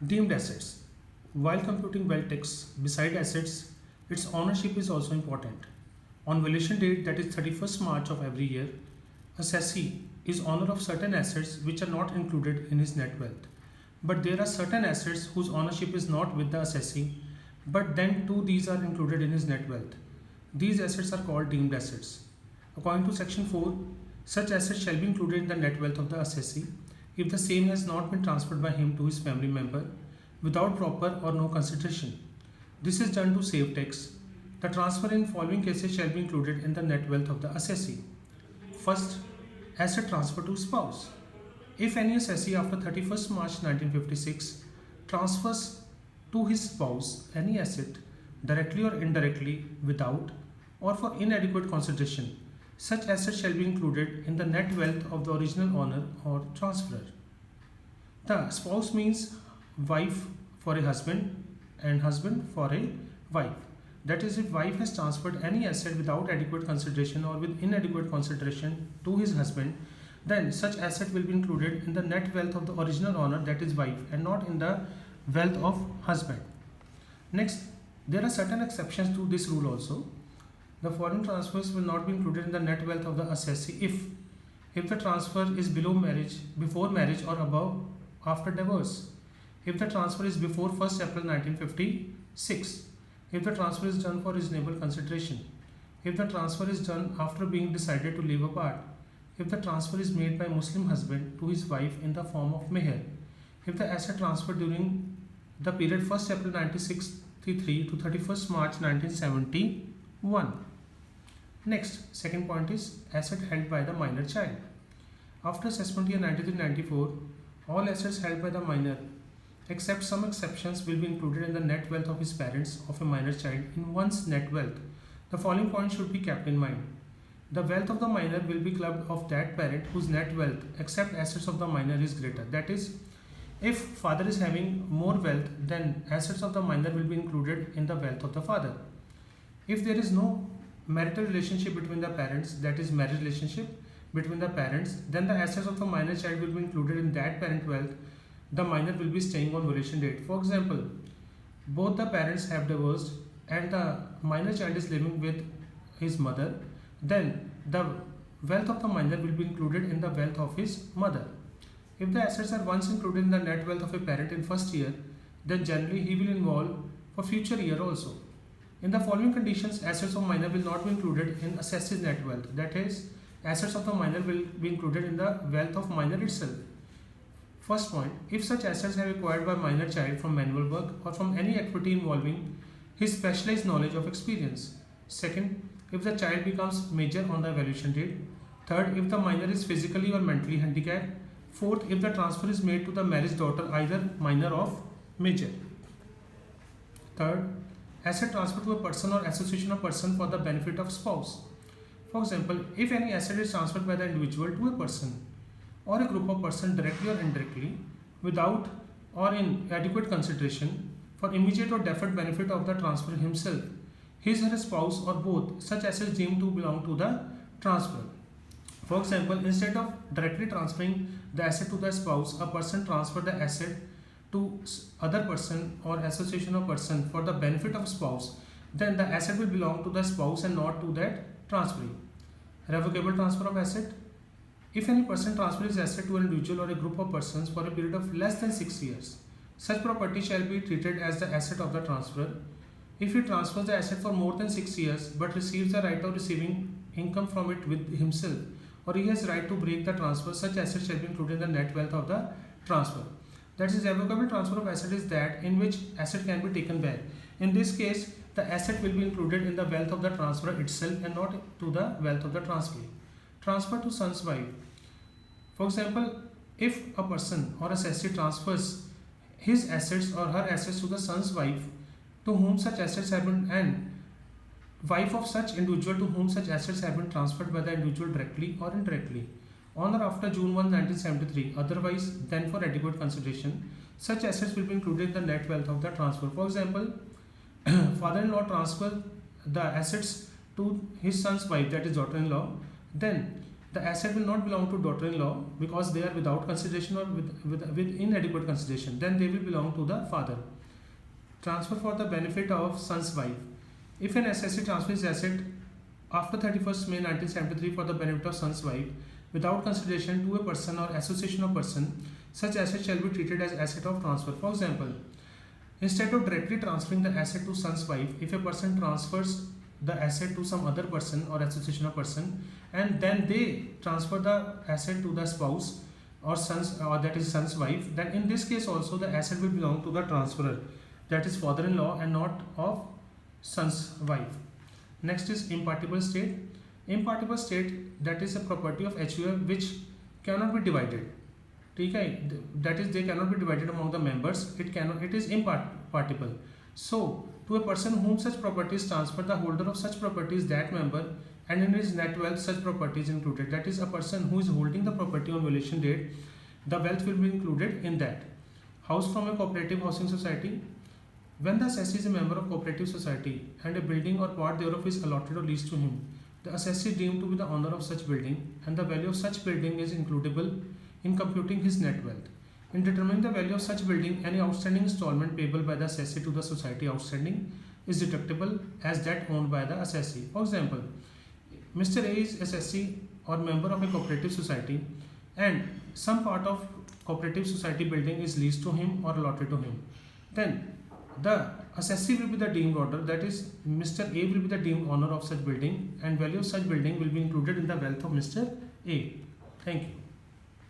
Deemed assets. While computing wealth tax, beside assets, its ownership is also important. On valuation date, that is 31st March of every year, assessee is owner of certain assets which are not included in his net wealth. But there are certain assets whose ownership is not with the assessee, but then too these are included in his net wealth. These assets are called deemed assets. According to section 4, such assets shall be included in the net wealth of the assessee if the same has not been transferred by him to his family member without proper or no consideration. This is done to save tax. The transfer in following cases shall be included in the net wealth of the assessee. First, asset transfer to spouse. If any assessee after 31st March 1956 transfers to his spouse any asset directly or indirectly without or for inadequate consideration, such asset shall be included in the net wealth of the original owner or transferor. The spouse means wife for a husband and husband for a wife. That is, if wife has transferred any asset without adequate consideration or with inadequate consideration to his husband, then such asset will be included in the net wealth of the original owner, that is wife, and not in the wealth of husband. Next, there are certain exceptions to this rule also. The foreign transfers will not be included in the net wealth of the assessee if the transfer is below marriage, before marriage, or above after divorce. If the transfer is before 1st April 1956. If the transfer is done for reasonable consideration. If the transfer is done after being decided to live apart. If the transfer is made by Muslim husband to his wife in the form of meher. If the asset transferred during the period 1st April 1963 to 31st March 1971. Next, second point is asset held by the minor child. After assessment year 93-94, all assets held by the minor, except some exceptions, will be included in the net wealth of his parents of a minor child in one's net wealth. The following points should be kept in mind. The wealth of the minor will be clubbed of that parent whose net wealth, except assets of the minor, is greater. That is, if father is having more wealth, then assets of the minor will be included in the wealth of the father. If there is no marital relationship between the parents, that is marriage relationship between the parents, then the assets of the minor child will be included in that parent wealth. The minor will be staying on valuation date. For example, both the parents have divorced and the minor child is living with his mother, then the wealth of the minor will be included in the wealth of his mother. If the assets are once included in the net wealth of a parent in first year, then generally he will involve for future year also. In the following conditions, assets of minor will not be included in assessee's net wealth. That is, assets of the minor will be included in the wealth of minor itself. First point, if such assets have acquired by minor child from manual work or from any activity involving his specialized knowledge of experience. Second, if the child becomes major on the evaluation date. Third, if the minor is physically or mentally handicapped. Fourth, if the transfer is made to the marriage daughter, either minor or major. Third, asset transfer to a person or association of person for the benefit of spouse. For example, if any asset is transferred by the individual to a person or a group of persons directly or indirectly without or in adequate consideration for immediate or deferred benefit of the transferor himself, his or her spouse, or both, such assets deemed to belong to the transferor. For example, instead of directly transferring the asset to the spouse, a person transferred the asset to other person or association of person for the benefit of spouse, then the asset will belong to the spouse and not to that transferee. Revocable transfer of asset. If any person transfers his asset to an individual or a group of persons for a period of less than 6 years, such property shall be treated as the asset of the transferor. If he transfers the asset for more than 6 years but receives the right of receiving income from it with himself, or he has right to break the transfer, such asset shall be included in the net wealth of the transfer. That is, revocable transfer of asset is that in which asset can be taken back. In this case, the asset will be included in the wealth of the transferor itself and not to the wealth of the transferee. Transfer to son's wife. For example, if a person or assessee transfers his assets or her assets to the son's wife to whom such assets have been, and wife of such individual to whom such assets have been transferred by the individual directly or indirectly, on or after June 1, 1973, otherwise than for adequate consideration, such assets will be included in the net wealth of the transfer. For example, father-in-law transfer the assets to his son's wife, that is daughter-in-law, then the asset will not belong to daughter-in-law because they are without consideration or with inadequate consideration. Then they will belong to the father. Transfer for the benefit of son's wife. If an assessee transfers asset after 31st May 1973 for the benefit of son's wife without consideration to a person or association of person, such asset shall be treated as asset of transfer. For example, instead of directly transferring the asset to son's wife, if a person transfers the asset to some other person or association of person and then they transfer the asset to the spouse or son's or that is son's wife, then in this case also the asset will belong to the transferor, that is father-in-law, and not of son's wife. Next is impartible state. Impartible state, that is a property of HUF which cannot be divided. That is, they cannot be divided among the members. It is impartible. So to a person whom such property is transferred, the holder of such property is that member, and in his net wealth such property is included. That is, a person who is holding the property on valuation date, the wealth will be included in that. House from a cooperative housing society. When the assessee is a member of cooperative society and a building or part thereof is allotted or leased to him, the assessee is deemed to be the owner of such building, and the value of such building is includable in computing his net wealth. In determining the value of such building, any outstanding installment payable by the assessee to the society outstanding is deductible as that owned by the assessee. For example, Mr. A is assessee or member of a cooperative society, and some part of cooperative society building is leased to him or allotted to him. Then the assessee will be the deemed owner, that is Mr. A will be the deemed owner of such building, and value of such building will be included in the wealth of Mr. A. Thank you.